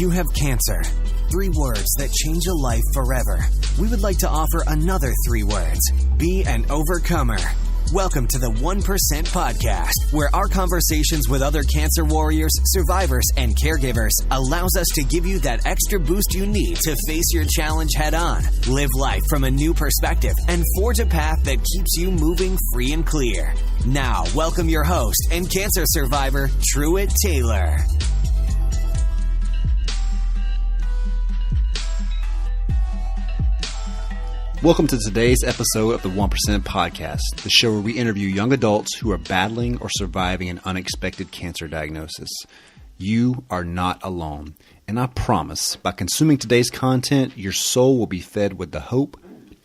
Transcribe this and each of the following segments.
You have cancer. 3 words that change a life forever. We would like to offer another 3 words. Be an overcomer. Welcome to the 1% Podcast, where our conversations with other cancer warriors, survivors, and caregivers allows us to give you that extra boost you need to face your challenge head on, live life from a new perspective, and forge a path that keeps you moving free and clear. Now, welcome your host and cancer survivor, Truett Taylor. Welcome to today's episode of the 1% Podcast, the show where we interview young adults who are battling or surviving an unexpected cancer diagnosis. You are not alone, and I promise, by consuming today's content, your soul will be fed with the hope,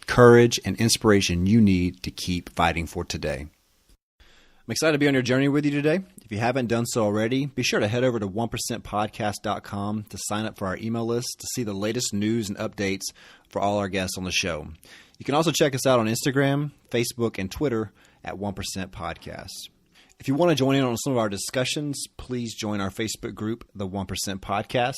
courage, and inspiration you need to keep fighting for today. I'm excited to be on your journey with you today. If you haven't done so already, be sure to head over to 1percentpodcast.com to sign up for our email list to see the latest news and updates for all our guests on the show. You can also check us out on Instagram, Facebook, and Twitter at 1% Podcast. If you want to join in on some of our discussions, please join our Facebook group, the 1% Podcast.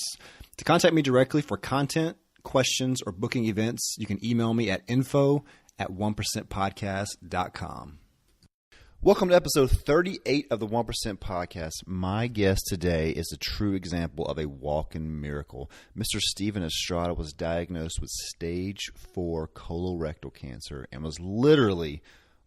To contact me directly for content, questions, or booking events, you can email me at info@1percentpodcast.com. Welcome to episode 38 of the 1% Podcast. My guest today is a true example of a walk-in miracle. Mr. Stephen Estrada was diagnosed with stage 4 colorectal cancer and was literally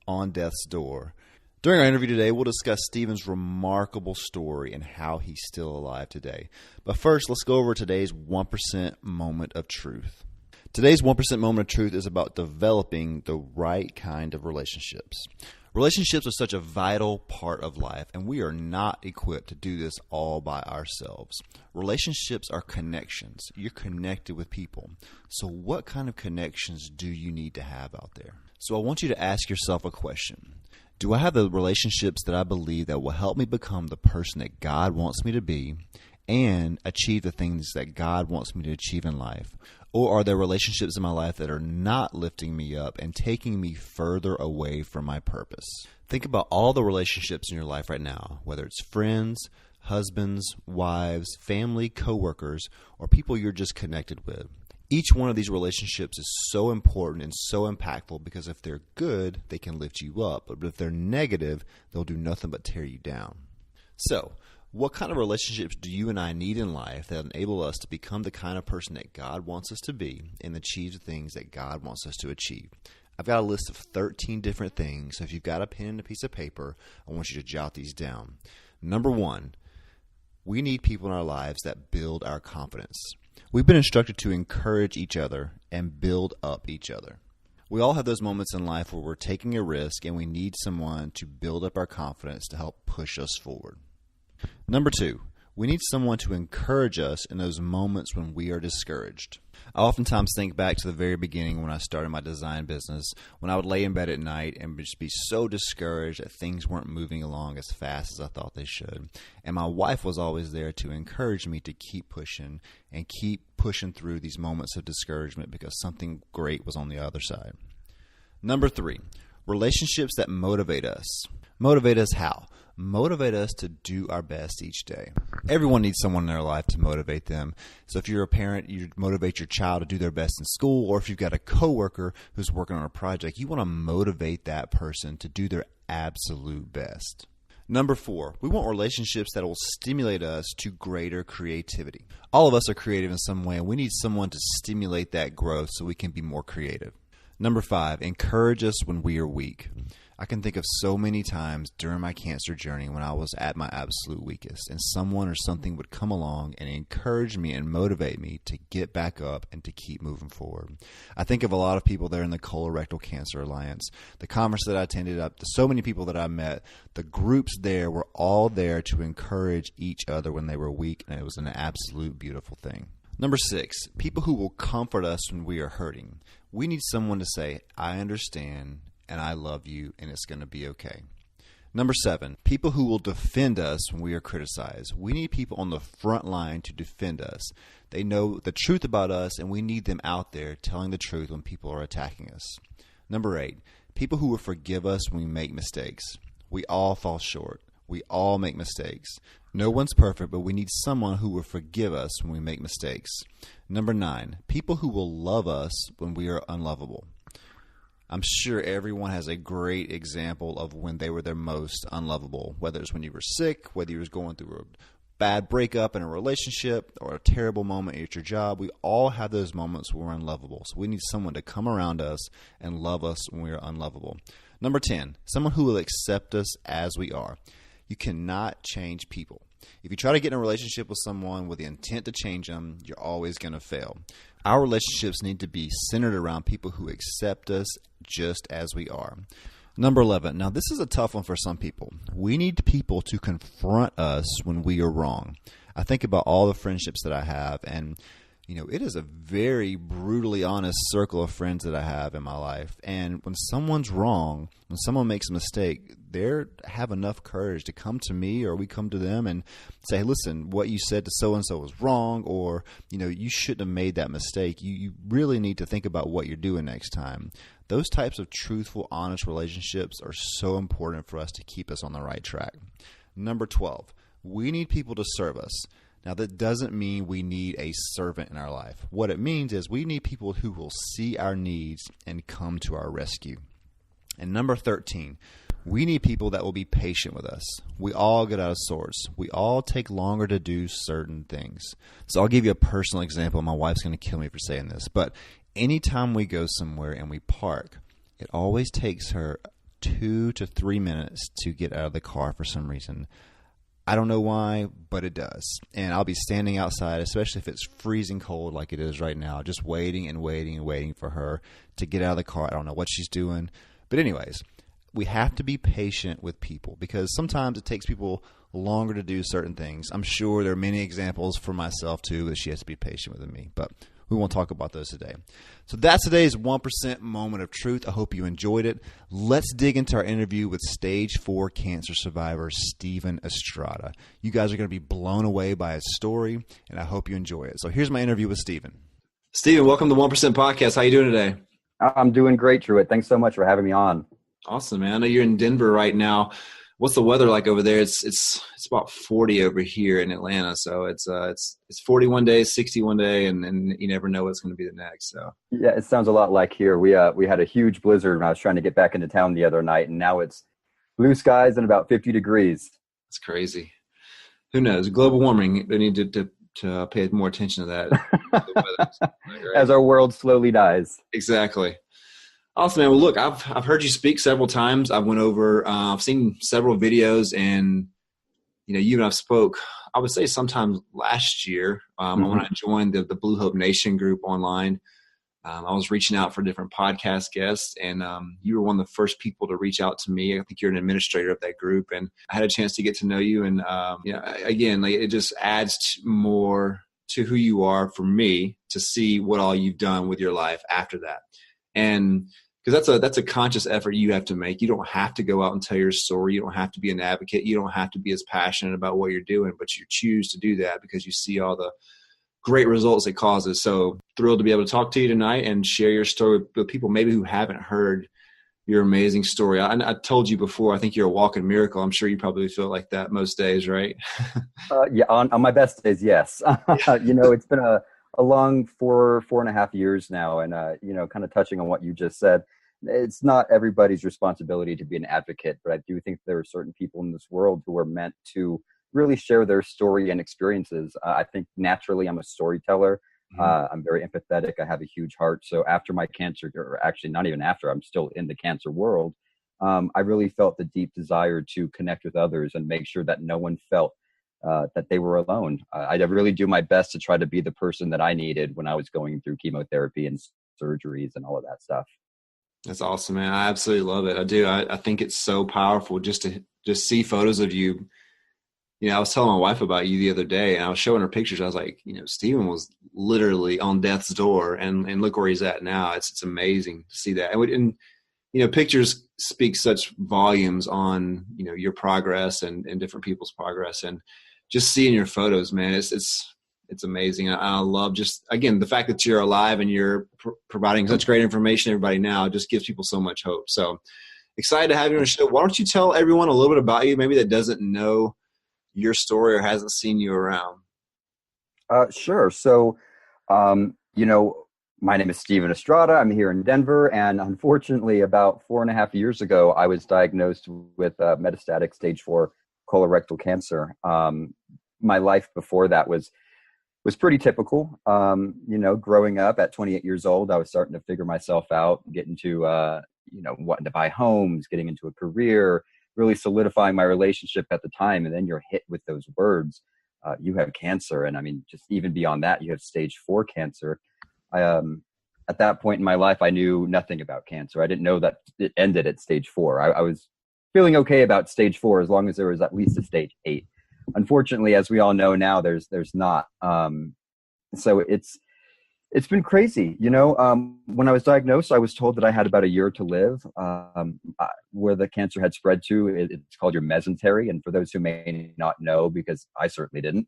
on death's door. During our interview today, we'll discuss Stephen's remarkable story and how he's still alive today. But first, let's go over today's 1% moment of truth. Today's 1% moment of truth is about developing the right kind of relationships. Relationships are such a vital part of life, and we are not equipped to do this all by ourselves. Relationships are connections. You're connected with people. So what kind of connections do you need to have out there? So I want you to ask yourself a question. Do I have the relationships that I believe that will help me become the person that God wants me to be and achieve the things that God wants me to achieve in life? Or are there relationships in my life that are not lifting me up and taking me further away from my purpose? Think about all the relationships in your life right now, whether it's friends, husbands, wives, family, coworkers, or people you're just connected with. Each one of these relationships is so important and so impactful because if they're good, they can lift you up. But if they're negative, they'll do nothing but tear you down. So, what kind of relationships do you and I need in life that enable us to become the kind of person that God wants us to be and achieve the things that God wants us to achieve? I've got a list of 13 different things, so if you've got a pen and a piece of paper, I want you to jot these down. Number 1, we need people in our lives that build our confidence. We've been instructed to encourage each other and build up each other. We all have those moments in life where we're taking a risk and we need someone to build up our confidence to help push us forward. Number 2, we need someone to encourage us in those moments when we are discouraged. I oftentimes think back to the very beginning when I started my design business, when I would lay in bed at night and just be so discouraged that things weren't moving along as fast as I thought they should. And my wife was always there to encourage me to keep pushing and keep pushing through these moments of discouragement because something great was on the other side. Number 3, relationships that motivate us. Motivate us how? Motivate us to do our best each day. Everyone needs someone in their life to motivate them. So if you're a parent, you motivate your child to do their best in school, or if you've got a coworker who's working on a project, you want to motivate that person to do their absolute best. Number 4, we want relationships that will stimulate us to greater creativity. All of us are creative in some way, and we need someone to stimulate that growth so we can be more creative. Number 5, encourage us when we are weak. I can think of so many times during my cancer journey when I was at my absolute weakest and someone or something would come along and encourage me and motivate me to get back up and to keep moving forward. I think of a lot of people there in the Colorectal Cancer Alliance, the conference that I attended, so many people that I met, the groups there were all there to encourage each other when they were weak, and it was an absolute beautiful thing. Number 6, people who will comfort us when we are hurting. We need someone to say, I understand, and I love you, and it's going to be okay. Number 7, people who will defend us when we are criticized. We need people on the front line to defend us. They know the truth about us, and we need them out there telling the truth when people are attacking us. Number 8, people who will forgive us when we make mistakes. We all fall short. We all make mistakes. No one's perfect, but we need someone who will forgive us when we make mistakes. Number 9, people who will love us when we are unlovable. I'm sure everyone has a great example of when they were their most unlovable, whether it's when you were sick, whether you were going through a bad breakup in a relationship or a terrible moment at your job. We all have those moments where we're unlovable. So we need someone to come around us and love us when we are unlovable. Number 10, someone who will accept us as we are. You cannot change people. If you try to get in a relationship with someone with the intent to change them, you're always going to fail. Our relationships need to be centered around people who accept us just as we are. Number 11. Now, this is a tough one for some people. We need people to confront us when we are wrong. I think about all the friendships that I have, and it is a very brutally honest circle of friends that I have in my life. And when someone's wrong, when someone makes a mistake, they have enough courage to come to me or we come to them and say, hey, listen, what you said to so-and-so was wrong, or, you shouldn't have made that mistake. You really need to think about what you're doing next time. Those types of truthful, honest relationships are so important for us to keep us on the right track. Number 12, we need people to serve us. Now, that doesn't mean we need a servant in our life. What it means is we need people who will see our needs and come to our rescue. And number 13, we need people that will be patient with us. We all get out of sorts. We all take longer to do certain things. So I'll give you a personal example. My wife's going to kill me for saying this, but anytime we go somewhere and we park, it always takes her 2 to 3 minutes to get out of the car for some reason. I don't know why, but it does. And I'll be standing outside, especially if it's freezing cold like it is right now, just waiting and waiting and waiting for her to get out of the car. I don't know what she's doing. But anyways, we have to be patient with people because sometimes it takes people longer to do certain things. I'm sure there are many examples for myself too that she has to be patient with me, but we won't talk about those today. So that's today's 1% moment of truth. I hope you enjoyed it. Let's dig into our interview with stage 4 cancer survivor Stephen Estrada. You guys are going to be blown away by his story, and I hope you enjoy it. So here's my interview with Stephen. Stephen, welcome to 1% Podcast. How you doing today? I'm doing great, Truett. Thanks so much for having me on. Awesome, man. I know you're in Denver right now. What's the weather like over there? It's about 40 over here in Atlanta. So it's 41 days, 61 day, and you never know what's going to be the next. So yeah, it sounds a lot like here. We had a huge blizzard when I was trying to get back into town the other night, and now it's blue skies and about 50 degrees. It's crazy. Who knows? Global warming. They need to pay more attention to that. As our world slowly dies. Exactly. Awesome, man. Well, look, I've heard you speak several times. I've seen several videos, and you and I spoke, I would say sometime last year when I joined the Blue Hope Nation group online. I was reaching out for different podcast guests, and you were one of the first people to reach out to me. I think you're an administrator of that group, and I had a chance to get to know you. And again, it just adds more to who you are for me to see what all you've done with your life after that. And because that's a conscious effort you have to make. You don't have to go out and tell your story. You don't have to be an advocate. You don't have to be as passionate about what you're doing, but you choose to do that because you see all the great results it causes. So thrilled to be able to talk to you tonight and share your story with people maybe who haven't heard your amazing story. I told you before, I think you're a walking miracle. I'm sure you probably feel like that most days, right? Yeah, on my best days, yes. It's been a long 4.5 years now. And, kind of touching on what you just said, it's not everybody's responsibility to be an advocate, but I do think there are certain people in this world who are meant to really share their story and experiences. I think naturally I'm a storyteller. I'm very empathetic. I have a huge heart. So after my cancer, or actually not even after, I'm still in the cancer world. I really felt the deep desire to connect with others and make sure that no one felt that they were alone. I really do my best to try to be the person that I needed when I was going through chemotherapy and surgeries and all of that stuff. That's awesome, man. I absolutely love it. I do. I think it's so powerful just to see photos of you. I was telling my wife about you the other day, and I was showing her pictures. I was like, Stephen was literally on death's door, and look where he's at now. It's amazing to see that. And pictures speak such volumes on, your progress and different people's progress. And just seeing your photos, man, it's amazing. I love just, again, the fact that you're alive and you're providing such great information to everybody now just gives people so much hope. So excited to have you on the show. Why don't you tell everyone a little bit about you, maybe that doesn't know your story or hasn't seen you around? Sure. So, you know, my name is Stephen Estrada. I'm here in Denver. And unfortunately, about 4.5 years ago, I was diagnosed with metastatic stage 4 colorectal cancer. My life before that was pretty typical. You know, growing up at 28 years old, I was starting to figure myself out, getting to, wanting to buy homes, getting into a career, really solidifying my relationship at the time. And then you're hit with those words. You have cancer. And I mean, just even beyond that, you have stage 4 cancer. At that point in my life, I knew nothing about cancer. I didn't know that it ended at stage 4. I was feeling okay about stage 4 as long as there was at least a stage 8. Unfortunately, as we all know now, there's not. So it's been crazy. You know, when I was diagnosed, I was told that I had about a year to live. Where the cancer had spread to, it's called your mesentery. And for those who may not know, because I certainly didn't,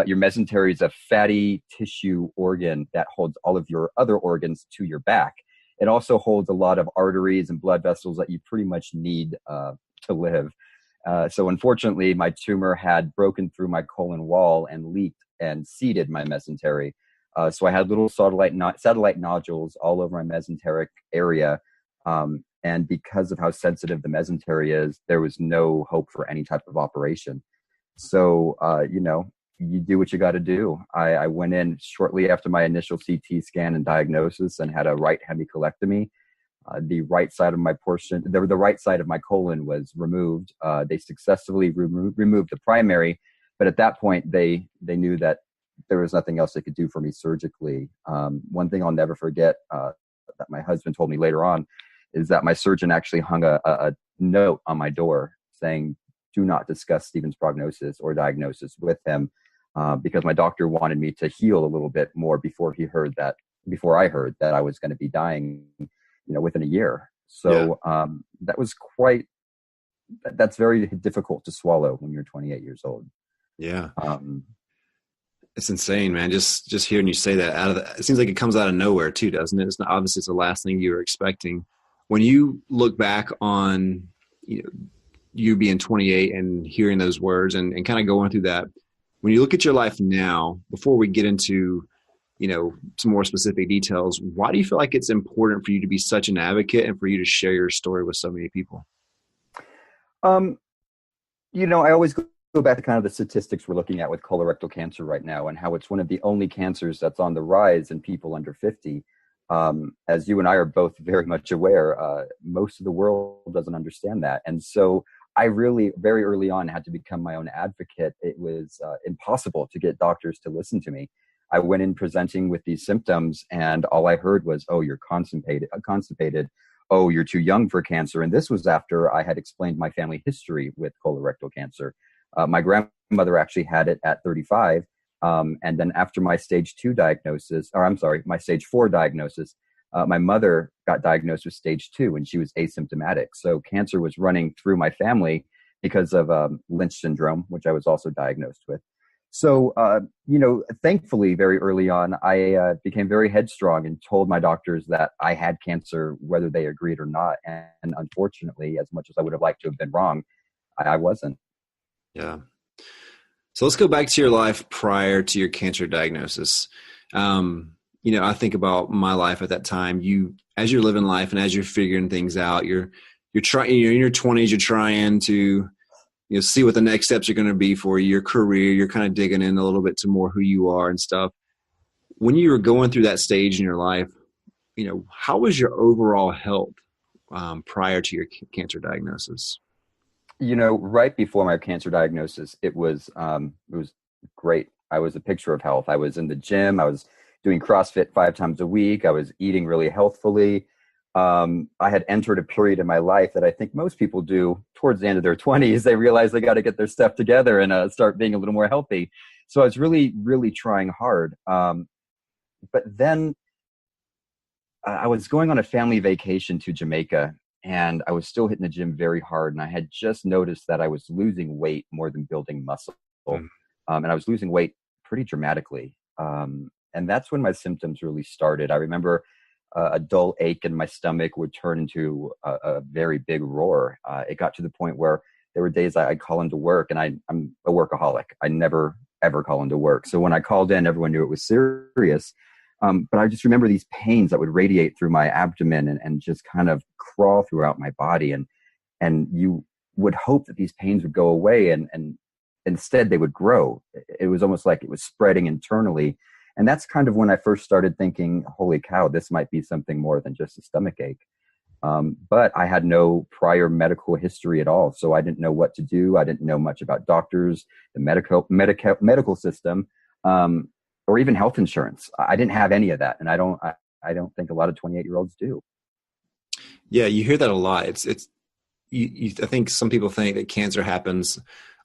your mesentery is a fatty tissue organ that holds all of your other organs to your back. It also holds a lot of arteries and blood vessels that you pretty much need to live. So unfortunately, my tumor had broken through my colon wall and leaked and seeded my mesentery. So I had little satellite nodules all over my mesenteric area. And because of how sensitive the mesentery is, there was no hope for any type of operation. So, you know, you do what you got to do. I went in shortly after my initial CT scan and diagnosis and had a right hemicolectomy. The right side of my the right side of my colon was removed. They successfully removed the primary, but at that point they knew that there was nothing else they could do for me surgically. One thing I'll never forget that my husband told me later on is that my surgeon actually hung a note on my door saying, "Do not discuss Stephen's prognosis or diagnosis with him," because my doctor wanted me to heal a little bit more before I heard that I was going to be dying, you know, within a year. So that was that's very difficult to swallow when you're 28 years old. Yeah. It's insane, man. Just hearing you say that it seems like it comes out of nowhere too, doesn't it? It's not, obviously it's the last thing you were expecting. When you look back on, you know, you being 28 and hearing those words and kind of going through that, when you look at your life now, before we get into, you know, some more specific details, why do you feel like it's important for you to be such an advocate and for you to share your story with so many people? You know, I always go back to kind of the statistics we're looking at with colorectal cancer right now and how it's one of the only cancers that's on the rise in people under 50. As you and I are both very much aware, most of the world doesn't understand that. And so I really, very early on, had to become my own advocate. It was impossible to get doctors to listen to me. I went in presenting with these symptoms, and all I heard was, "Oh, you're constipated. Oh, you're too young for cancer." And this was after I had explained my family history with colorectal cancer. My grandmother actually had it at 35. And then after my stage 4 diagnosis, my mother got diagnosed with stage 2 and she was asymptomatic. So cancer was running through my family because of Lynch syndrome, which I was also diagnosed with. So, you know, thankfully, very early on, I became very headstrong and told my doctors that I had cancer, whether they agreed or not. And unfortunately, as much as I would have liked to have been wrong, I wasn't. Yeah. So let's go back to your life prior to your cancer diagnosis. You know, I think about my life at that time. As you're living life and as you're figuring things out, you're trying. You're in your 20s. You're trying to, you know, see what the next steps are going to be for your career. You're kind of digging in a little bit to more who you are and stuff. When you were going through that stage in your life, you know, how was your overall health prior to your cancer diagnosis? You know, right before my cancer diagnosis, it was great. I was a picture of health. I was in the gym. I was doing CrossFit 5 times a week. I was eating really healthfully. I had entered a period in my life that I think most people do towards the end of their 20s. They realize they got to get their stuff together and start being a little more healthy. So I was really, really trying hard. But then I was going on a family vacation to Jamaica, and I was still hitting the gym very hard. And I had just noticed that I was losing weight more than building muscle. And I was losing weight pretty dramatically. And that's when my symptoms really started. I remember a dull ache in my stomach would turn into a very big roar. It got to the point where there were days I'd call into work, and I'm a workaholic. I never, ever call into work. So when I called in, everyone knew it was serious. But I just remember these pains that would radiate through my abdomen and just kind of crawl throughout my body. And you would hope that these pains would go away, and instead they would grow. It was almost like it was spreading internally. And that's kind of when I first started thinking, holy cow, this might be something more than just a stomach ache. But I had no prior medical history at all. So I didn't know what to do. I didn't know much about doctors, the medical system, or even health insurance. I didn't have any of that. And I don't think a lot of 28-year-olds do. Yeah, you hear that a lot. I think some people think that cancer happens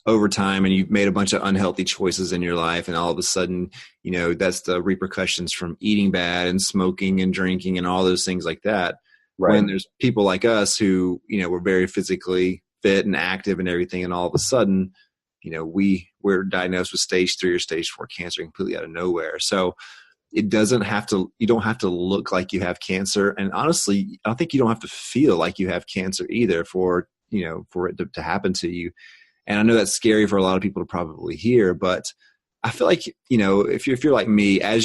over time and you've made a bunch of unhealthy choices in your life, and all of a sudden, that's the repercussions from eating bad and smoking and drinking and all those things like that. Right. When there's people like us who, were very physically fit and active and everything, and all of a sudden, we're diagnosed with stage 3 or stage 4 cancer completely out of nowhere. So you don't have to look like you have cancer. And honestly, I think you don't have to feel like you have cancer either for it to happen to you. And I know that's scary for a lot of people to probably hear, but I feel like, if you're like me, and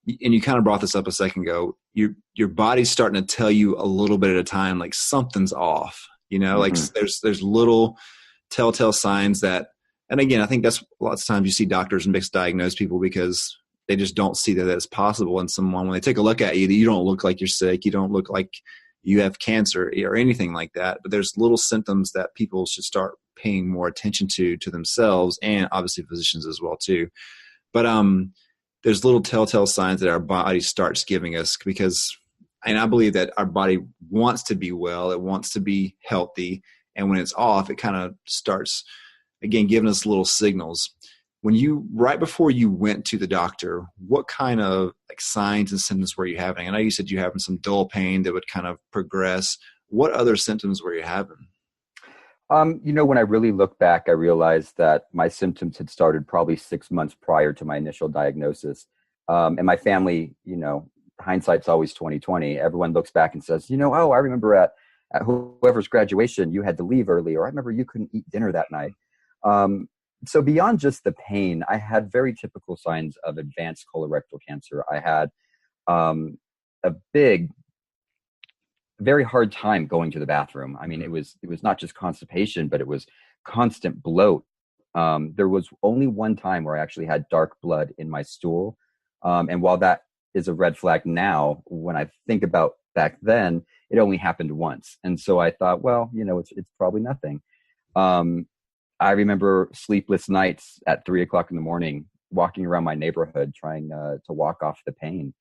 you kind of brought this up a second ago, your body's starting to tell you a little bit at a time, like something's off, mm-hmm. Like there's little telltale signs that, and again, I think that's lots of times you see doctors misdiagnose people because they just don't see that it's possible in someone. When they take a look at you, you don't look like you're sick. You don't look like you have cancer or anything like that. But there's little symptoms that people should start paying more attention to themselves, and obviously physicians as well too. But there's little telltale signs that our body starts giving us, and I believe that our body wants to be well. It wants to be healthy. And when it's off, it kind of starts, again, giving us little signals. Right before you went to the doctor, what kind of signs and symptoms were you having? I know you said you were having some dull pain that would kind of progress. What other symptoms were you having? When I really look back, I realized that my symptoms had started probably 6 months prior to my initial diagnosis. And my family, hindsight's always 20/20. Everyone looks back and says, oh, I remember at whoever's graduation, you had to leave early, or I remember you couldn't eat dinner that night. So beyond just the pain, I had very typical signs of advanced colorectal cancer. I had a very hard time going to the bathroom. I mean, it was not just constipation, but it was constant bloat. There was only one time where I actually had dark blood in my stool. And while that is a red flag now, when I think about back then, it only happened once. And so I thought, well, it's probably nothing. I remember sleepless nights at 3:00 in the morning, walking around my neighborhood, trying to walk off the pain.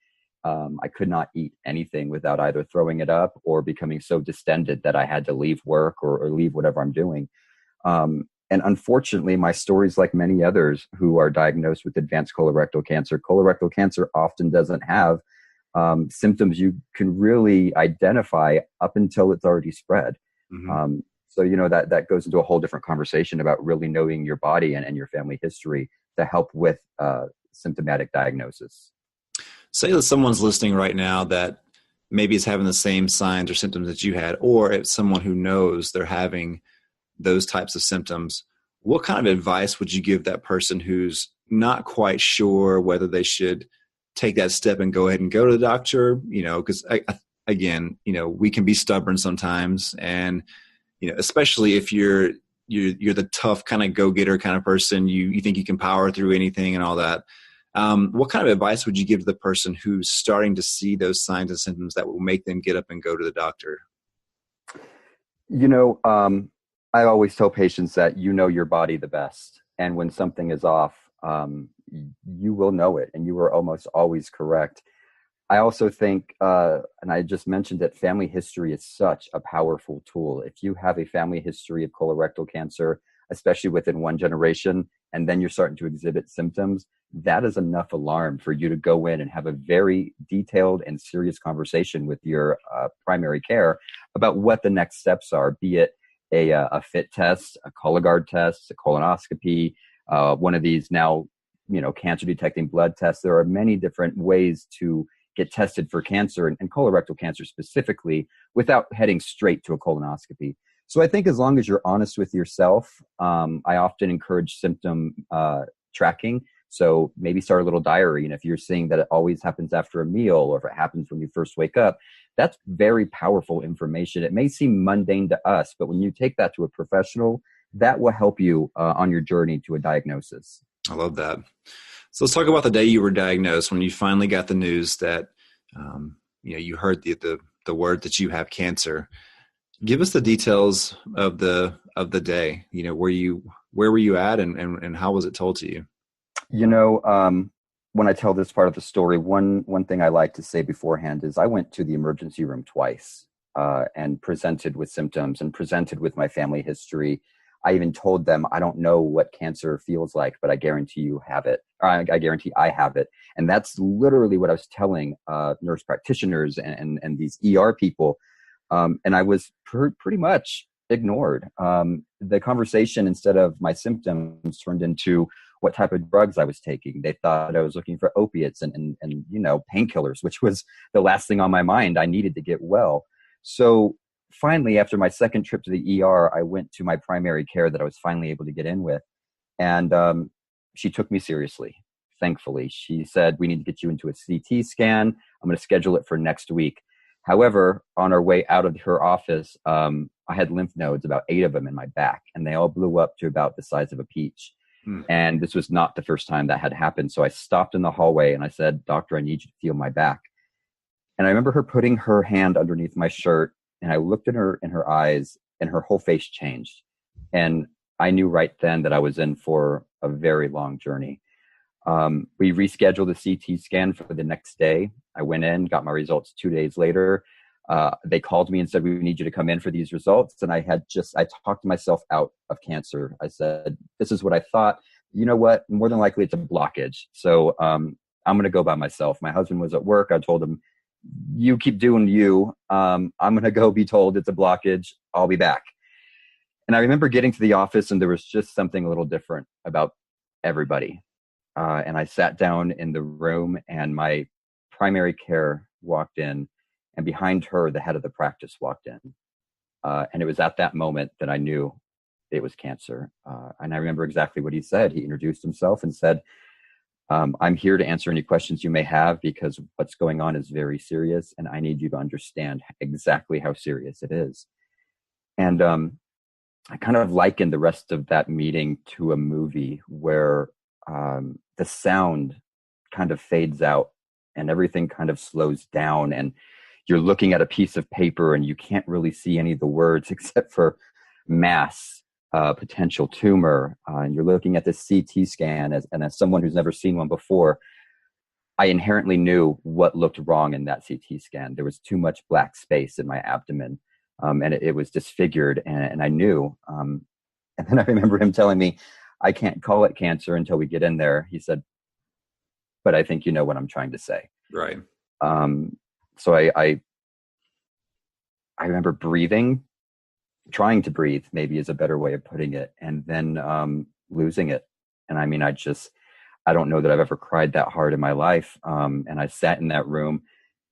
I could not eat anything without either throwing it up or becoming so distended that I had to leave work or leave whatever I'm doing. And unfortunately, my story's like many others who are diagnosed with advanced colorectal cancer. Colorectal cancer often doesn't have symptoms you can really identify up until it's already spread. Mm-hmm. So, that goes into a whole different conversation about really knowing your body and your family history to help with symptomatic diagnosis. Say that someone's listening right now that maybe is having the same signs or symptoms that you had, or if someone who knows they're having those types of symptoms, what kind of advice would you give that person who's not quite sure whether they should take that step and go ahead and go to the doctor? Because again, we can be stubborn sometimes, and especially if you're the tough kind of go-getter kind of person, you think you can power through anything and all that. What kind of advice would you give to the person who's starting to see those signs and symptoms that will make them get up and go to the doctor? I always tell patients that your body the best. And when something is off, you will know it, and you are almost always correct. I also think, and I just mentioned that family history is such a powerful tool. If you have a family history of colorectal cancer, especially within one generation, and then you're starting to exhibit symptoms, that is enough alarm for you to go in and have a very detailed and serious conversation with your primary care about what the next steps are, be it a FIT test, a Cologuard test, a colonoscopy, one of these now, cancer detecting blood tests. There are many different ways to get tested for cancer and colorectal cancer specifically without heading straight to a colonoscopy. So I think as long as you're honest with yourself, I often encourage symptom tracking. So maybe start a little diary. And if you're seeing that it always happens after a meal, or if it happens when you first wake up, that's very powerful information. It may seem mundane to us, but when you take that to a professional, that will help you on your journey to a diagnosis. I love that. So let's talk about the day you were diagnosed, when you finally got the news that, you heard the word that you have cancer. Give us the details of the day. Where were you at, and how was it told to you? When I tell this part of the story, one thing I like to say beforehand is I went to the emergency room twice and presented with symptoms and presented with my family history. I even told them, I don't know what cancer feels like, but I guarantee you have it. Or I guarantee I have it. And that's literally what I was telling nurse practitioners and these ER people. And I was pretty much ignored. The conversation, instead of my symptoms, turned into what type of drugs I was taking. They thought I was looking for opiates and painkillers, which was the last thing on my mind. I needed to get well. So finally, after my second trip to the ER, I went to my primary care that I was finally able to get in with. And she took me seriously, thankfully. She said, we need to get you into a CT scan. I'm going to schedule it for next week. However, on our way out of her office, I had lymph nodes, about 8 of them in my back, and they all blew up to about the size of a peach. And this was not the first time that had happened. So I stopped in the hallway and I said, Doctor, I need you to feel my back. And I remember her putting her hand underneath my shirt, and I looked at her in her eyes, and her whole face changed. And I knew right then that I was in for a very long journey. We rescheduled the CT scan for the next day. I went in, got my results 2 days later. They called me and said, we need you to come in for these results. And I talked myself out of cancer. I said, this is what I thought. You know what? More than likely it's a blockage. So I'm going to go by myself. My husband was at work. I told him, you keep doing you. I'm going to go be told it's a blockage. I'll be back. And I remember getting to the office, and there was just something a little different about everybody. And I sat down in the room, and my primary care walked in, and behind her, the head of the practice walked in. And it was at that moment that I knew it was cancer. And I remember exactly what he said. He introduced himself and said, I'm here to answer any questions you may have, because what's going on is very serious, and I need you to understand exactly how serious it is. And I kind of likened the rest of that meeting to a movie where the sound kind of fades out and everything kind of slows down, and you're looking at a piece of paper and you can't really see any of the words except for mass, potential tumor, and you're looking at this CT scan, and as someone who's never seen one before, I inherently knew what looked wrong in that CT scan. There was too much black space in my abdomen, and it was disfigured, and I knew. And then I remember him telling me, I can't call it cancer until we get in there. He said, but I think you know what I'm trying to say. Right. So I remember breathing, trying to breathe, maybe is a better way of putting it, and then losing it. And I mean, I don't know that I've ever cried that hard in my life. And I sat in that room.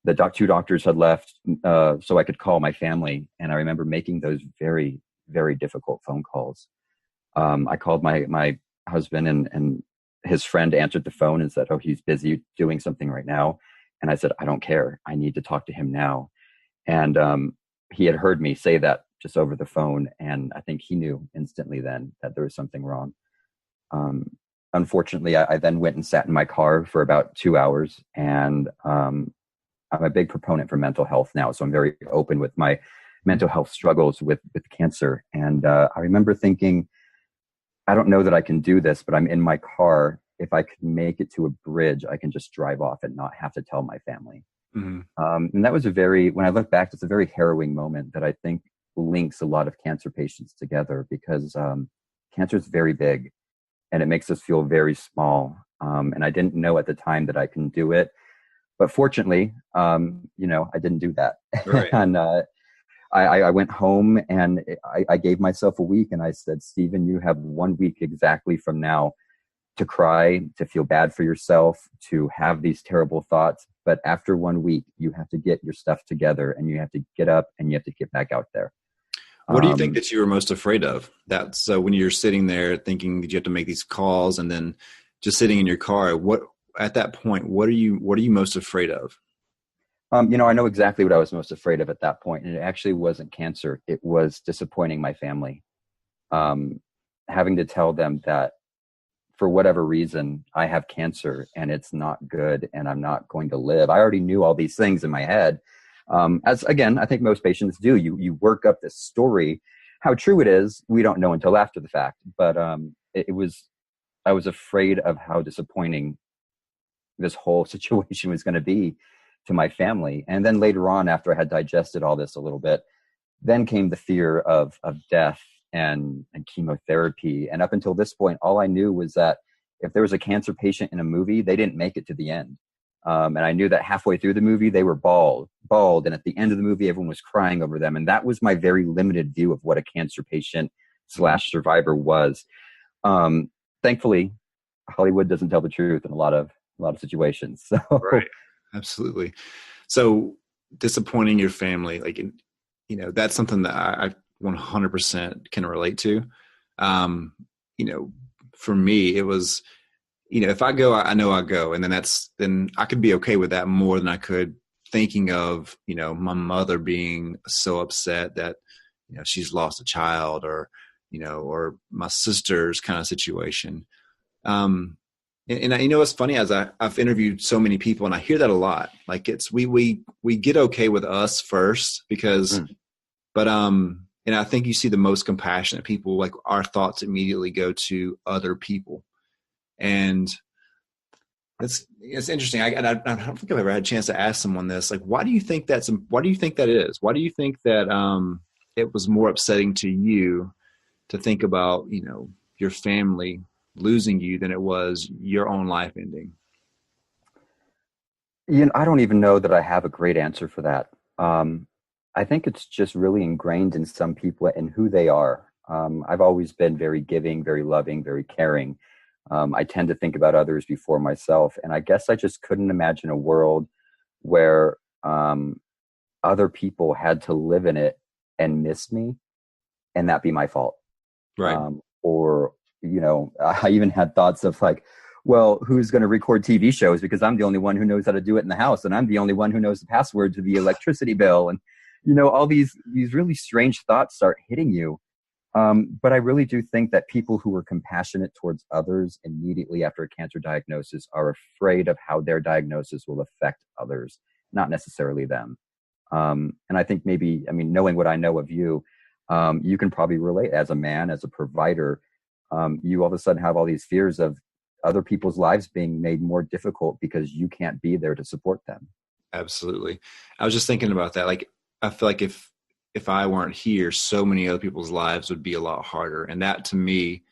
The two doctors had left, so I could call my family. And I remember making those very, very difficult phone calls. I called my husband, and his friend answered the phone and said, oh, he's busy doing something right now. And I said, I don't care. I need to talk to him now. And he had heard me say that just over the phone. And I think he knew instantly then that there was something wrong. Unfortunately, I then went and sat in my car for about 2 hours. And I'm a big proponent for mental health now. So I'm very open with my mental health struggles with cancer. And I remember thinking, I don't know that I can do this, but I'm in my car. If I could make it to a bridge, I can just drive off and not have to tell my family. Mm-hmm. And that was when I look back, it's a very harrowing moment that I think links a lot of cancer patients together, because cancer is very big and it makes us feel very small. And I didn't know at the time that I can do it, but fortunately, I didn't do that. Right. And I went home and I gave myself a week, and I said, Stephen, you have 1 week exactly from now to cry, to feel bad for yourself, to have these terrible thoughts. but after 1 week, you have to get your stuff together and you have to get up and you have to get back out there. What do you think that you were most afraid of? That's when you're sitting there thinking that you have to make these calls and then just sitting in your car, at that point, what are you most afraid of? I know exactly what I was most afraid of at that point. And it actually wasn't cancer. It was disappointing my family. Having to tell them that for whatever reason, I have cancer and it's not good and I'm not going to live. I already knew all these things in my head. As again, I think most patients do. You work up this story. How true it is, we don't know until after the fact. But I was afraid of how disappointing this whole situation was going to be to my family. And then later on, after I had digested all this a little bit, then came the fear of death and chemotherapy. And up until this point, all I knew was that if there was a cancer patient in a movie, they didn't make it to the end. And I knew that halfway through the movie, they were bald. And at the end of the movie, everyone was crying over them. And that was my very limited view of what a cancer patient / survivor was. Thankfully, Hollywood doesn't tell the truth in a lot of situations. So. Right. Absolutely. So disappointing your family, that's something that I 100% can relate to. For me, it was, if I go, I know I go, and then I could be okay with that more than I could thinking of, my mother being so upset that, she's lost a child or my sister's kind of situation. And it's funny, as I've interviewed so many people and I hear that a lot. Like we get okay with us first but and I think you see the most compassionate people, like our thoughts immediately go to other people. And it's interesting. I don't think I've ever had a chance to ask someone this, like, why do you think that is? Why do you think that it was more upsetting to you to think about, your family losing you than it was your own life ending? I don't even know that I have a great answer for that. I think it's just really ingrained in some people and who they are. I've always been very giving, very loving, very caring. I tend to think about others before myself. And I guess I just couldn't imagine a world where other people had to live in it and miss me and that be my fault. Right. I even had thoughts of like, well, who's going to record TV shows because I'm the only one who knows how to do it in the house. And I'm the only one who knows the password to the electricity bill. And, all these really strange thoughts start hitting you. But I really do think that people who are compassionate towards others immediately after a cancer diagnosis are afraid of how their diagnosis will affect others, not necessarily them. And I think maybe, knowing what I know of you, you can probably relate as a man, as a provider. You all of a sudden have all these fears of other people's lives being made more difficult because you can't be there to support them. Absolutely. I was just thinking about that. Like, I feel like if I weren't here, so many other people's lives would be a lot harder. And that to me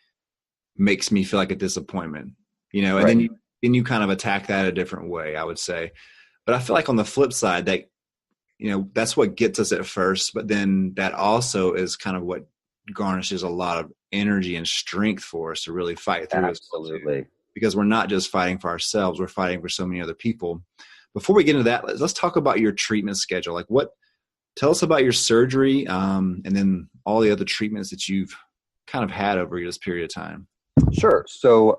makes me feel like a disappointment, and right. then you kind of attack that a different way, I would say. But I feel like on the flip side that, that's what gets us at first, but then that also is kind of what garnishes a lot of energy and strength for us to really fight through. Absolutely. Because we're not just fighting for ourselves, we're fighting for so many other people. Before we get into that, let's talk about your treatment schedule. Like tell us about your surgery, and then all the other treatments that you've kind of had over this period of time. Sure. So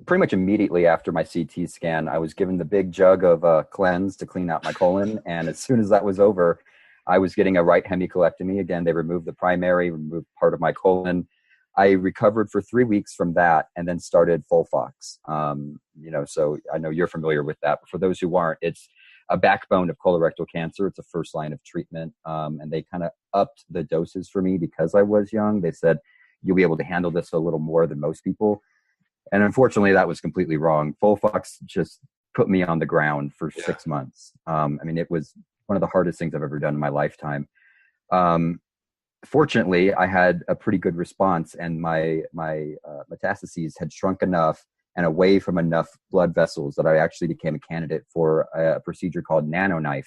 pretty much immediately after my CT scan, I was given the big jug of cleanse to clean out my colon. And as soon as that was over, I was getting a right hemicolectomy. Again, they removed the primary, removed part of my colon. I recovered for 3 weeks from that and then started Folfox. So I know you're familiar with that, but for those who aren't, it's a backbone of colorectal cancer. It's a first line of treatment. And they kind of upped the doses for me because I was young. They said, you'll be able to handle this a little more than most people. And unfortunately, that was completely wrong. Folfox just put me on the ground for 6 months. It was one of the hardest things I've ever done in my lifetime. Fortunately, I had a pretty good response, and my metastases had shrunk enough and away from enough blood vessels that I actually became a candidate for a procedure called NanoKnife.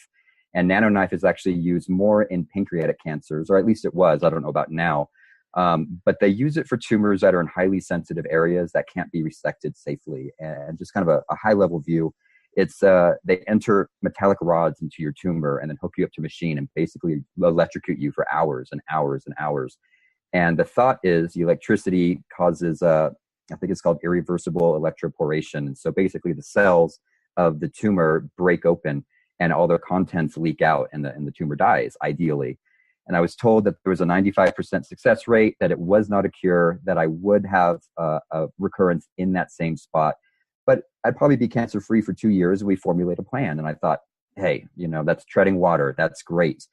And NanoKnife is actually used more in pancreatic cancers, or at least it was. I don't know about now. But they use it for tumors that are in highly sensitive areas that can't be resected safely. And just kind of a high level view. It's they enter metallic rods into your tumor and then hook you up to a machine and basically electrocute you for hours and hours and hours. And the thought is the electricity causes I think it's called irreversible electroporation. And so basically the cells of the tumor break open and all their contents leak out, and the tumor dies, ideally. And I was told that there was a 95% success rate, that it was not a cure, that I would have a recurrence in that same spot, but I'd probably be cancer-free for 2 years. We formulate a plan. And I thought, hey, that's treading water. That's great.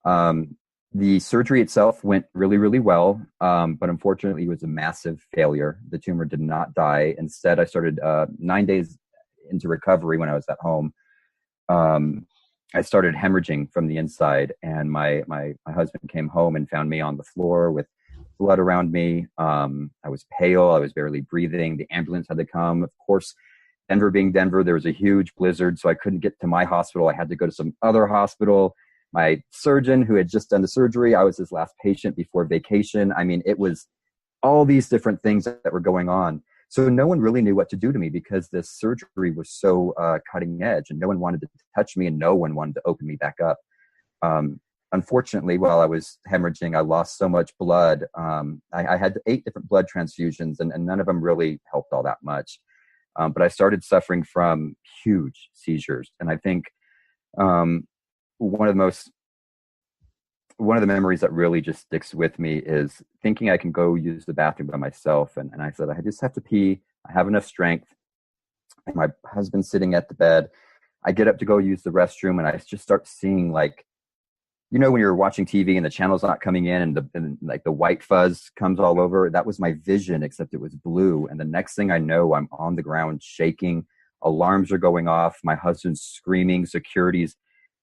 The surgery itself went really, really well, but unfortunately it was a massive failure. The tumor did not die. Instead, I started 9 days into recovery when I was at home. I started hemorrhaging from the inside, and my husband came home and found me on the floor with blood around me. I was pale. I was barely breathing. The ambulance had to come. Of course, Denver being Denver, there was a huge blizzard, so I couldn't get to my hospital. I had to go to some other hospital. My surgeon, who had just done the surgery, I was his last patient before vacation. I mean, it was all these different things that were going on. So no one really knew what to do to me because this surgery was so cutting edge, and no one wanted to touch me and no one wanted to open me back up. Unfortunately, while I was hemorrhaging, I lost so much blood. I had 8 different blood transfusions, and none of them really helped all that much. But I started suffering from huge seizures. And I think one of the memories that really just sticks with me is thinking I can go use the bathroom by myself. And I said, I just have to pee. I have enough strength. And my husband's sitting at the bed. I get up to go use the restroom, and I just start seeing, like, when you're watching TV and the channel's not coming in and like the white fuzz comes all over. That was my vision, except it was blue. And the next thing I know, I'm on the ground shaking. Alarms are going off. My husband's screaming. Security's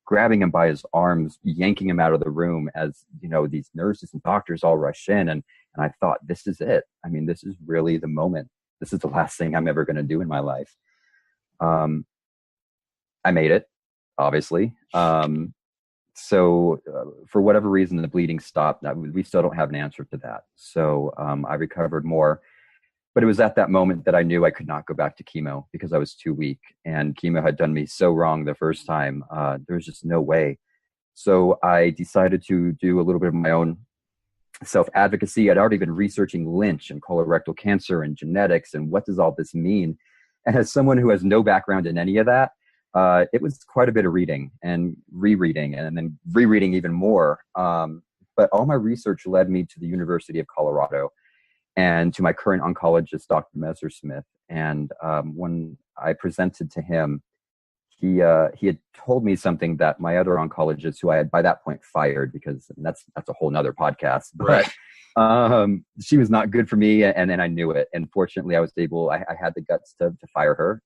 grabbing him by his arms, yanking him out of the room as, these nurses and doctors all rush in. And I thought, this is it. I mean, this is really the moment. This is the last thing I'm ever going to do in my life. I made it, obviously. So for whatever reason, the bleeding stopped. We still don't have an answer to that. So I recovered more. But it was at that moment that I knew I could not go back to chemo because I was too weak. And chemo had done me so wrong the first time. There was just no way. So I decided to do a little bit of my own self-advocacy. I'd already been researching Lynch and colorectal cancer and genetics and what does all this mean. And as someone who has no background in any of that, it was quite a bit of reading and rereading and then rereading even more. But all my research led me to the University of Colorado and to my current oncologist, Dr. Messersmith. And when I presented to him, he had told me something that my other oncologist, who I had by that point fired, because that's a whole nother podcast, but she was not good for me, and then I knew it. And fortunately, I had the guts to fire her.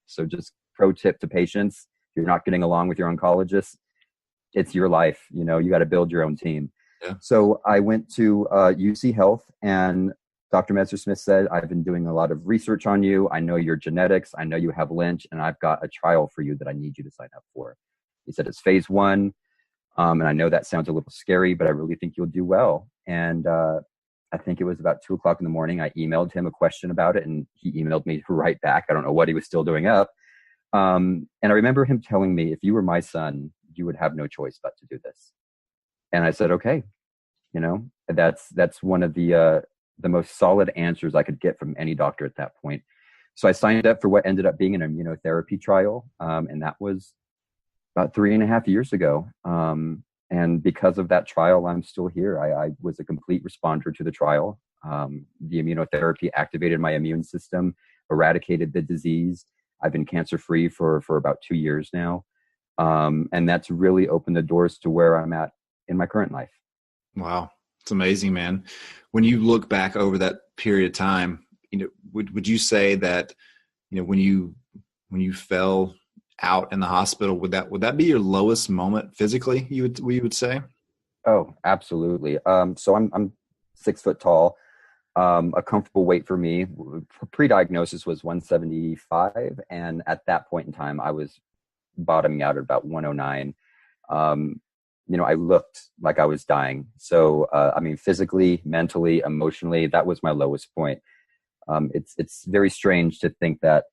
So just pro tip to patients: if you're not getting along with your oncologist, it's your life. You got to build your own team. Yeah. So I went to UC Health, and Dr. Messersmith said, I've been doing a lot of research on you. I know your genetics. I know you have Lynch, and I've got a trial for you that I need you to sign up for. He said, it's phase 1. And I know that sounds a little scary, but I really think you'll do well. And I think it was about 2:00 in the morning. I emailed him a question about it, and he emailed me right back. I don't know what he was still doing up. And I remember him telling me, if you were my son, you would have no choice but to do this. And I said, okay, that's one of the most solid answers I could get from any doctor at that point. So I signed up for what ended up being an immunotherapy trial. And that was about 3.5 years ago. And because of that trial, I'm still here. I was a complete responder to the trial. The immunotherapy activated my immune system, eradicated the disease. I've been cancer-free for about 2 years now. And that's really opened the doors to where I'm at in my current life. Wow. It's amazing, man. When you look back over that period of time, would you say that, when you fell out in the hospital, would that be your lowest moment physically? You would say? Oh, absolutely. So I'm 6 foot tall. A comfortable weight for me, pre-diagnosis, was 175, and at that point in time, I was bottoming out at about 109. I looked like I was dying. So, physically, mentally, emotionally, that was my lowest point. It's very strange to think that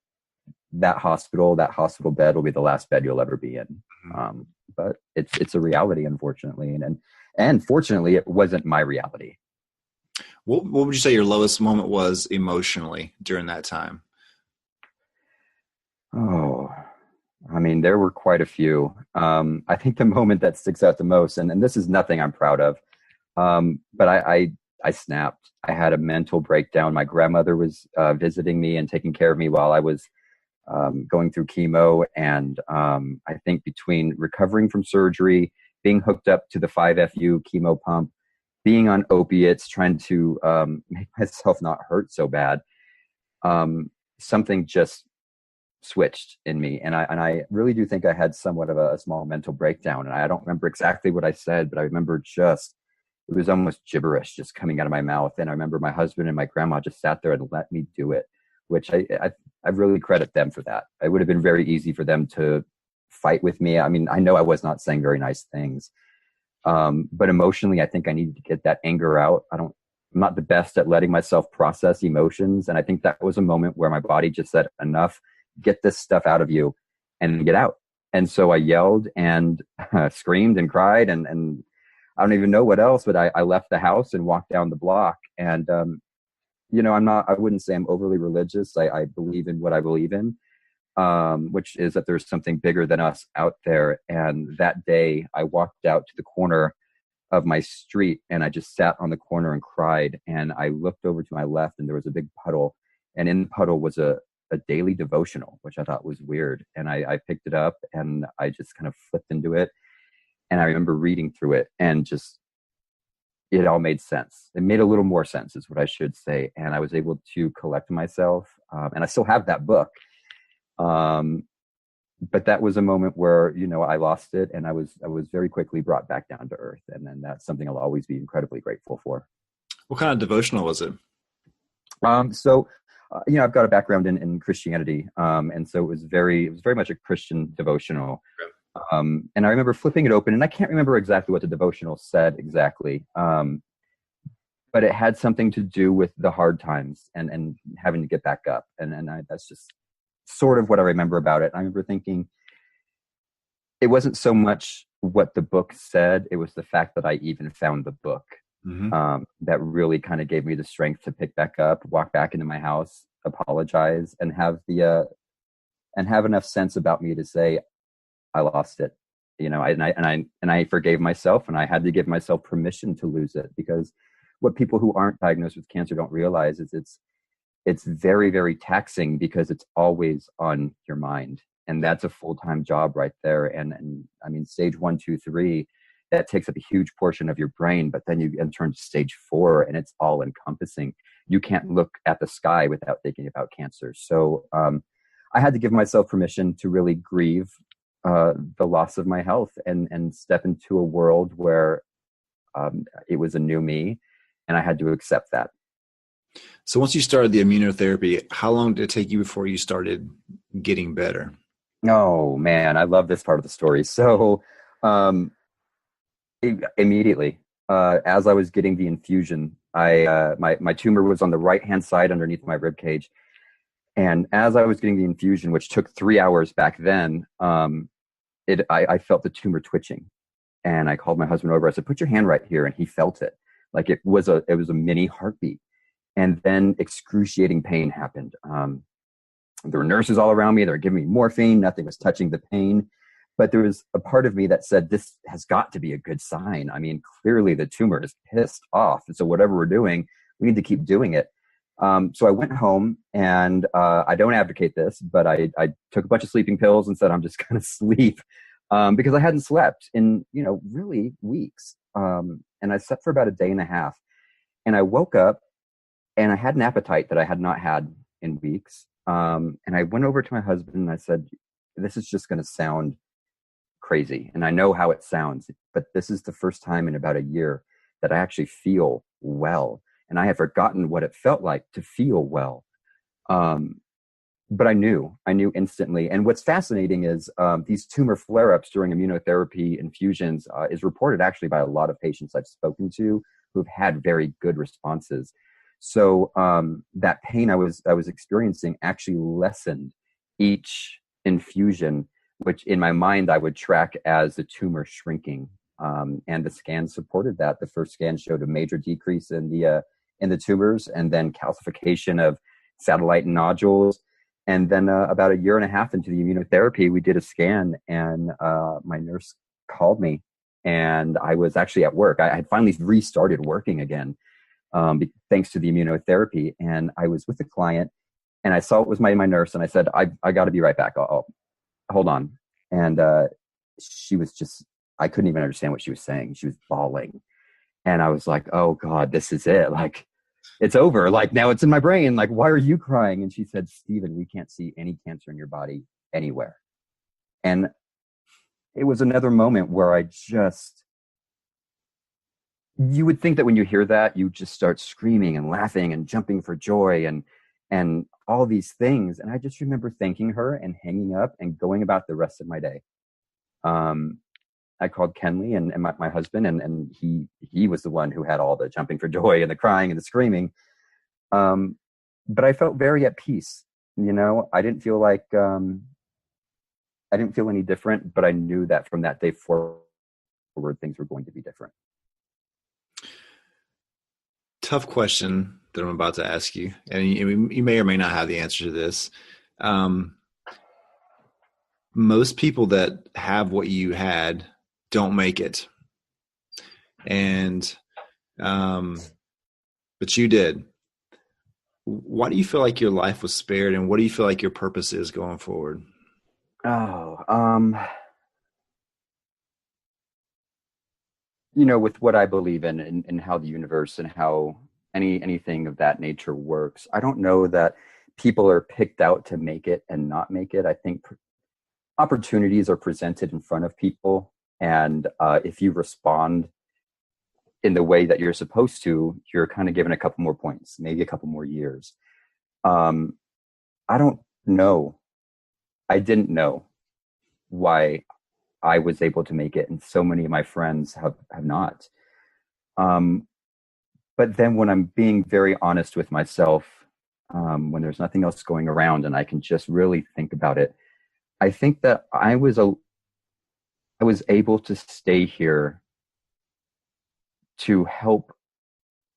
that hospital bed will be the last bed you'll ever be in. But it's a reality, unfortunately. And fortunately, it wasn't my reality. What would you say your lowest moment was emotionally during that time? Oh, I mean, there were quite a few. I think the moment that sticks out the most, and this is nothing I'm proud of, but I snapped. I had a mental breakdown. My grandmother was visiting me and taking care of me while I was going through chemo. And I think between recovering from surgery, being hooked up to the 5FU chemo pump, being on opiates, trying to make myself not hurt so bad, something just switched in me. And I really do think I had somewhat of a small mental breakdown. And I don't remember exactly what I said, but I remember it was almost gibberish just coming out of my mouth. And I remember my husband and my grandma just sat there and let me do it, which I really credit them for that. It would have been very easy for them to fight with me. I mean, I know I was not saying very nice things. But emotionally, I think I needed to get that anger out. I'm not the best at letting myself process emotions. And I think that was a moment where my body just said, enough, get this stuff out of you and get out. And so I yelled and screamed and cried and I don't even know what else, but I left the house and walked down the block. And, I wouldn't say I'm overly religious. I believe in what I believe in, which is that there's something bigger than us out there. And that day I walked out to the corner of my street and I just sat on the corner and cried. And I looked over to my left and there was a big puddle. And in the puddle was a daily devotional, which I thought was weird. And I picked it up and I just kind of flipped into it. And I remember reading through it and just, it all made sense. It made a little more sense is what I should say. And I was able to collect myself. And I still have that book. But that was a moment where, I lost it and I was very quickly brought back down to earth. And then that's something I'll always be incredibly grateful for. What kind of devotional was it? I've got a background in Christianity. And so it was very much a Christian devotional. Okay. And I remember flipping it open and I can't remember exactly what the devotional said exactly. But it had something to do with the hard times and having to get back up. And that's just sort of what I remember about it. I remember thinking it wasn't so much what the book said. It was the fact that I even found the book. That really kind of gave me the strength to pick back up, walk back into my house, apologize, and have enough sense about me to say, I lost it, and I forgave myself, and I had to give myself permission to lose it, because what people who aren't diagnosed with cancer don't realize is it's very, very taxing because it's always on your mind, and that's a full-time job right there. And I mean, stage 1, 2, 3, that takes up a huge portion of your brain, but then you enter into stage 4 and it's all encompassing. You can't look at the sky without thinking about cancer. So I had to give myself permission to really grieve the loss of my health and step into a world where it was a new me, and I had to accept that. So once you started the immunotherapy, how long did it take you before you started getting better? Oh man, I love this part of the story. So immediately, as I was getting the infusion, my tumor was on the right-hand side underneath my rib cage. And as I was getting the infusion, which took 3 hours back then, I felt the tumor twitching. And I called my husband over. I said, "Put your hand right here." And he felt it. Like it was a mini heartbeat. And then excruciating pain happened. There were nurses all around me. They were giving me morphine. Nothing was touching the pain. But there was a part of me that said, this has got to be a good sign. I mean, clearly the tumor is pissed off. And so whatever we're doing, we need to keep doing it. So I went home, and I don't advocate this, but I took a bunch of sleeping pills and said I'm just going to sleep because I hadn't slept in, really weeks. And I slept for about a day and a half. And I woke up and I had an appetite that I had not had in weeks. And I went over to my husband and I said, this is just going to sound crazy. And I know how it sounds, but this is the first time in about a year that I actually feel well. And I had forgotten what it felt like to feel well. But I knew instantly. And what's fascinating is these tumor flare-ups during immunotherapy infusions is reported actually by a lot of patients I've spoken to who've had very good responses. So that pain I was experiencing actually lessened each infusion, which in my mind I would track as the tumor shrinking. And the scan supported that. The first scan showed a major decrease in the tumors, and then calcification of satellite nodules. And then about a year and a half into the immunotherapy, we did a scan, and my nurse called me, and I was actually at work. I had finally restarted working again, thanks to the immunotherapy. And I was with the client, and I saw it was my nurse, and I said, I got to be right back. I'll hold on. And she was just, I couldn't even understand what she was saying. She was bawling. And I was like, oh God, this is it. Like, it's over. Like, now it's in my brain. Like, why are you crying? And she said, Stephen, we can't see any cancer in your body anywhere. And it was another moment where you would think that when you hear that, you just start screaming and laughing and jumping for joy and all these things. And I just remember thanking her and hanging up and going about the rest of my day. I called Kenley and my husband, and he was the one who had all the jumping for joy and the crying and the screaming. But I felt very at peace. I didn't feel like, I didn't feel any different, but I knew that from that day forward, things were going to be different. Tough question that I'm about to ask you, and you may or may not have the answer to this. Most people that have what you had don't make it. And, but you did. Why do you feel like your life was spared, and what do you feel like your purpose is going forward? With what I believe in and how the universe and how anything of that nature works, I don't know that people are picked out to make it and not make it. I think opportunities are presented in front of people. And if you respond in the way that you're supposed to, you're kind of given a couple more points, maybe a couple more years. I don't know. I didn't know why I was able to make it, and so many of my friends have not. But then when I'm being very honest with myself, when there's nothing else going around and I can just really think about it, I think that I was able to stay here to help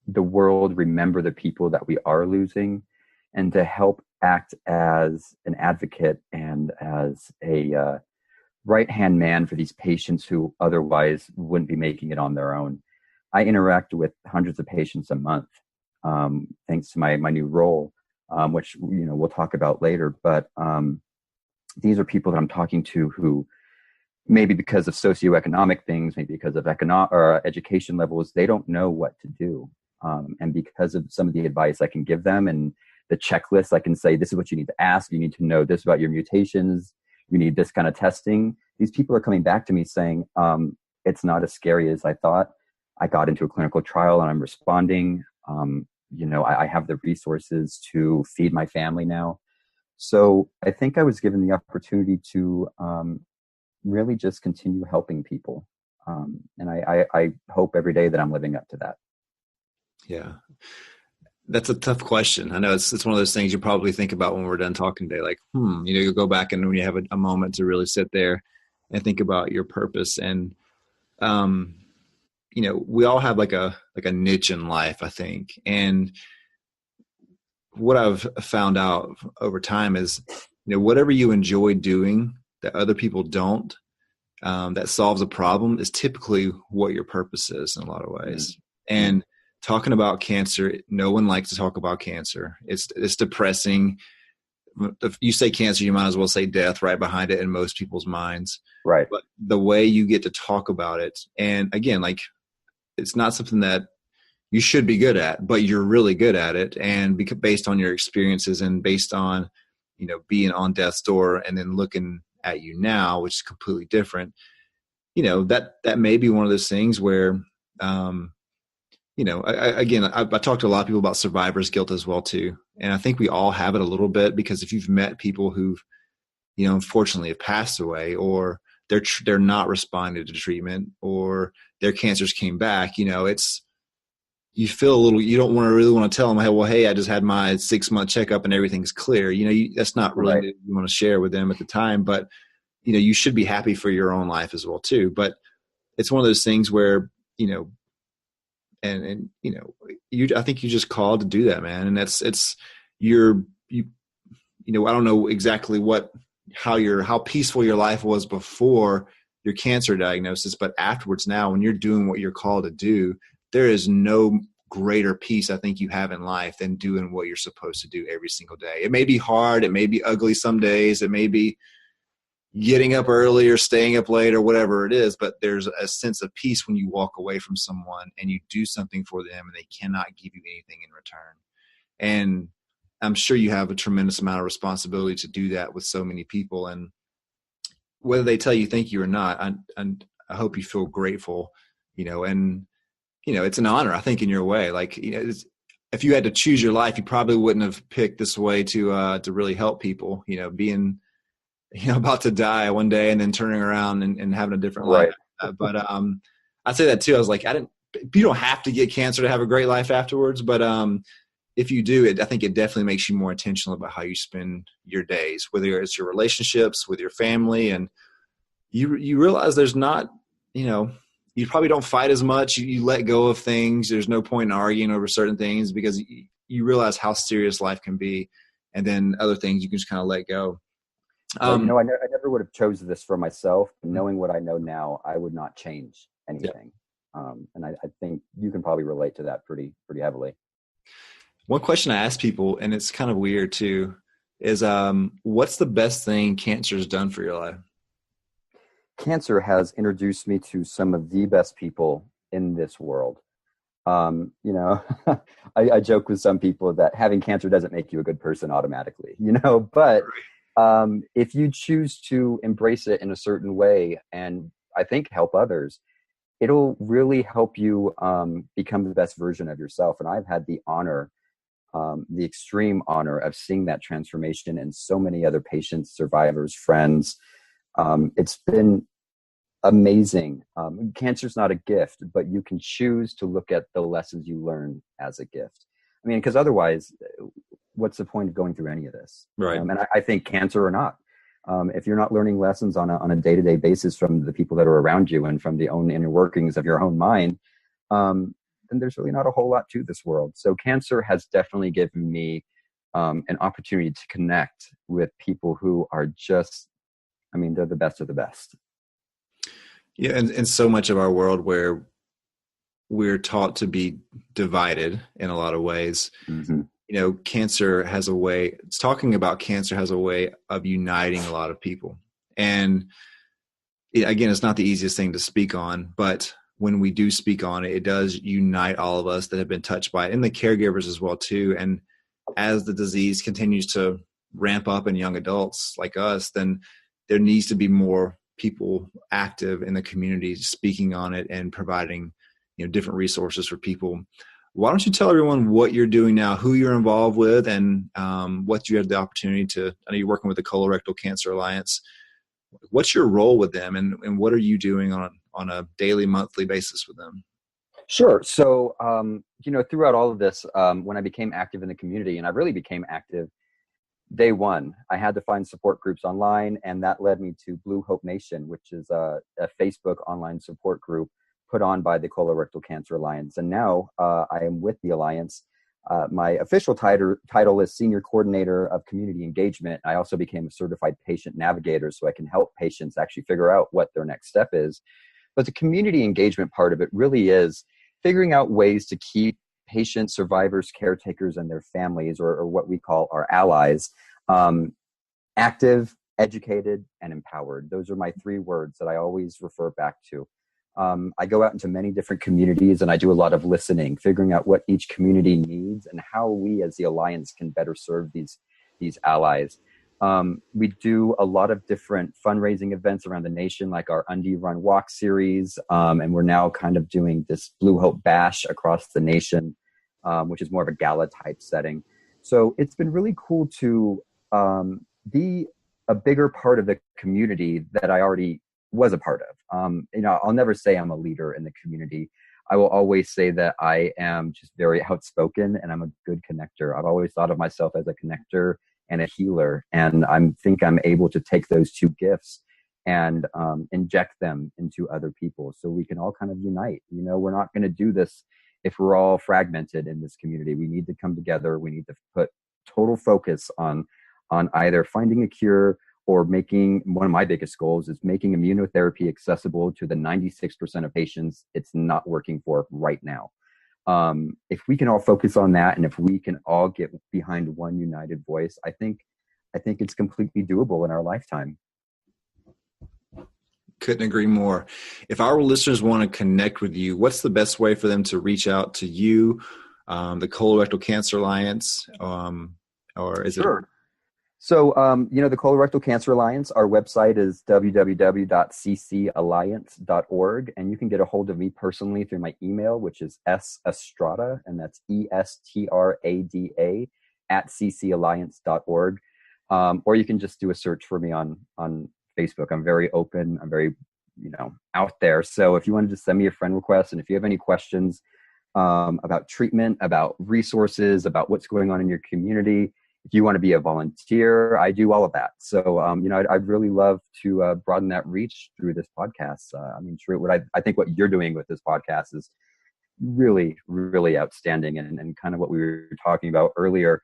the world remember the people that we are losing, and to help act as an advocate and as a right-hand man for these patients who otherwise wouldn't be making it on their own. I interact with hundreds of patients a month, thanks to my new role, which we'll talk about later. But these are people that I'm talking to who, maybe because of socioeconomic things, maybe because of education levels, they don't know what to do. And because of some of the advice I can give them and the checklist, I can say, this is what you need to ask. You need to know this about your mutations. You need this kind of testing. These people are coming back to me saying, it's not as scary as I thought. I got into a clinical trial and I'm responding. I have the resources to feed my family now. So I think I was given the opportunity to really just continue helping people. And I hope every day that I'm living up to that. Yeah. That's a tough question. I know it's one of those things you probably think about when we're done talking today, like, you'll go back and when you have a moment to really sit there and think about your purpose. And, we all have like a niche in life, I think. And what I've found out over time is, whatever you enjoy doing that other people don't, that solves a problem, is typically what your purpose is in a lot of ways. Mm-hmm. And talking about cancer, no one likes to talk about cancer. It's depressing. If you say cancer, you might as well say death right behind it in most people's minds. Right. But the way you get to talk about it, and again, like, it's not something that you should be good at, but you're really good at it. And based on your experiences and based on, being on death's door and then looking at you now, which is completely different, that may be one of those things where, I talked to a lot of people about survivor's guilt as well too. And I think we all have it a little bit, because if you've met people who've, unfortunately have passed away, or they're not responding to treatment, or their cancers came back, you feel a little, you don't really want to tell them, hey, well, hey, I just had my 6-month checkup and everything's clear. That's not really Right. what you want to share with them at the time, but you should be happy for your own life as well too. But it's one of those things where, I think you just called to do that, man. And I don't know exactly how peaceful your life was before your cancer diagnosis, but afterwards now, when you're doing what you're called to do, there is no greater peace I think you have in life than doing what you're supposed to do every single day. It may be hard. It may be ugly some days. It may be getting up early or staying up late or whatever it is, but there's a sense of peace when you walk away from someone and you do something for them and they cannot give you anything in return. And I'm sure you have a tremendous amount of responsibility to do that with so many people. And whether they tell you thank you or not, I hope you feel grateful, and, it's an honor, I think, in your way. Like, if you had to choose your life, you probably wouldn't have picked this way to really help people, being, about to die one day and then turning around and having a different life. But I'd say that too. I was like, you don't have to get cancer to have a great life afterwards, but if you do, I think it definitely makes you more intentional about how you spend your days, whether it's your relationships with your family, and you realize there's not, you probably don't fight as much. You let go of things. There's no point in arguing over certain things because you realize how serious life can be, and then other things you can just kind of let go. I never would have chosen this for myself. Knowing what I know now, I would not change anything. Yeah. And I think you can probably relate to that pretty heavily. One question I ask people, and it's kind of weird too, is what's the best thing cancer has done for your life? Cancer has introduced me to some of the best people in this world. I joke with some people that having cancer doesn't make you a good person automatically, but if you choose to embrace it in a certain way and I think help others, it'll really help you become the best version of yourself. And I've had the honor, the extreme honor of seeing that transformation in so many other patients, survivors, friends. It's been amazing. Cancer's not a gift, but you can choose to look at the lessons you learn as a gift. I mean, because otherwise, what's the point of going through any of this? Right. And I think cancer or not, if you're not learning lessons on a day-to-day basis from the people that are around you and from the own inner workings of your own mind, then there's really not a whole lot to this world. So cancer has definitely given me an opportunity to connect with people who are just, they're the best of the best. Yeah. And so much of our world where we're taught to be divided in a lot of ways, cancer has a way, talking about cancer has a way of uniting a lot of people. And again, it's not the easiest thing to speak on, but when we do speak on it, it does unite all of us that have been touched by it, and the caregivers as well too. And as the disease continues to ramp up in young adults like us, then there needs to be more people active in the community speaking on it and providing, different resources for people. Why don't you tell everyone what you're doing now, who you're involved with, and what you have the opportunity to, I know you're working with the Colorectal Cancer Alliance. What's your role with them, and what are you doing on a daily, monthly basis with them? Sure. So, throughout all of this, when I became active in the community, and I really became active day one, I had to find support groups online, and that led me to Blue Hope Nation, which is a Facebook online support group put on by the Colorectal Cancer Alliance. And now I am with the Alliance. My official title is Senior Coordinator of Community Engagement. I also became a certified patient navigator, so I can help patients actually figure out what their next step is. But the community engagement part of it really is figuring out ways to keep patients, survivors, caretakers, and their families, or what we call our allies, active, educated, and empowered. Those are my 3 words that I always refer back to. I go out into many different communities and I do a lot of listening, figuring out what each community needs and how we as the Alliance can better serve these allies. We do a lot of different fundraising events around the nation, like our Undie Run Walk series. And we're now kind of doing this Blue Hope Bash across the nation, which is more of a gala type setting. So it's been really cool to be a bigger part of the community that I already was a part of. I'll never say I'm a leader in the community. I will always say that I am just very outspoken and I'm a good connector. I've always thought of myself as a connector and a healer. And I think I'm able to take those two gifts and inject them into other people so we can all kind of unite. We're not going to do this if we're all fragmented in this community. We need to come together. We need to put total focus on either finding a cure or making, one of my biggest goals is making immunotherapy accessible to the 96% of patients it's not working for right now. If we can all focus on that, and if we can all get behind one united voice, I think it's completely doable in our lifetime. Couldn't agree more. If our listeners want to connect with you, what's the best way for them to reach out to you, the Colorectal Cancer Alliance, or is Sure. So, the Colorectal Cancer Alliance, our website is www.ccalliance.org, and you can get a hold of me personally through my email, which is sestrada, and that's ESTRADA @ccalliance.org. Or you can just do a search for me on Facebook. I'm very open. I'm very, out there. So if you want to just send me a friend request, and if you have any questions about treatment, about resources, about what's going on in your community, if you want to be a volunteer, I do all of that. So, I'd really love to broaden that reach through this podcast. I think what you're doing with this podcast is really, really outstanding, and kind of what we were talking about earlier.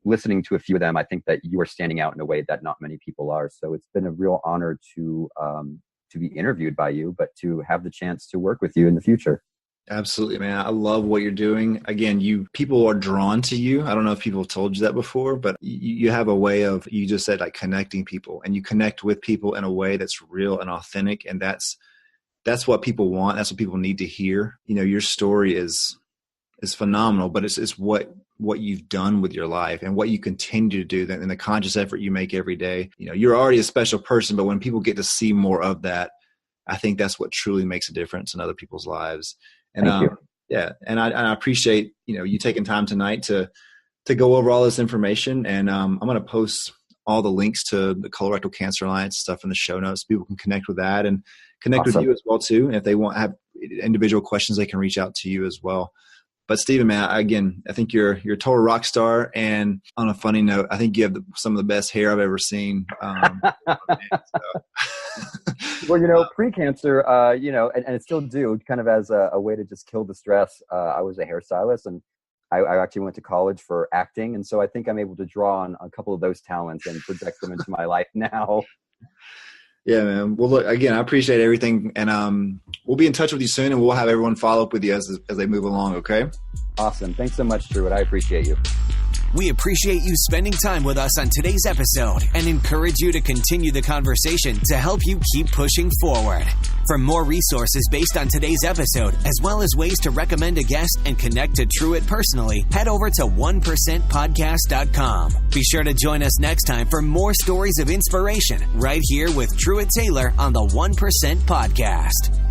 Listening to a few of them, I think that you are standing out in a way that not many people are. So it's been a real honor to be interviewed by you, but to have the chance to work with you in the future. Absolutely, man. I love what you're doing. Again, people are drawn to you. I don't know if people have told you that before, but you have a way of, you just said, like, connecting people, and you connect with people in a way that's real and authentic. And that's what people want. That's what people need to hear. Your story is phenomenal, but it's what you've done with your life and what you continue to do, and the conscious effort you make every day. You're already a special person, but when people get to see more of that, I think that's what truly makes a difference in other people's lives. And Thank you. Yeah, and I appreciate you taking time tonight to go over all this information. And I'm going to post all the links to the Colorectal Cancer Alliance stuff in the show notes. People can connect with that and connect Awesome. with you as well too. And if they have individual questions, they can reach out to you as well. But Stephen, man, again, I think you're a total rock star. And on a funny note, I think you have some of the best hair I've ever seen. Well, pre-cancer, and I still do, kind of as a way to just kill the stress. I was a hairstylist, and I actually went to college for acting. And so I think I'm able to draw on a couple of those talents and project them into my life now. Yeah, man. Well, look, again, I appreciate everything. And we'll be in touch with you soon, and we'll have everyone follow up with you as they move along, okay? Awesome. Thanks so much, Truett. I appreciate you. We appreciate you spending time with us on today's episode and encourage you to continue the conversation to help you keep pushing forward. For more resources based on today's episode, as well as ways to recommend a guest and connect to Truett personally, head over to 1%podcast.com. Be sure to join us next time for more stories of inspiration right here with Truett Taylor on the 1% Podcast.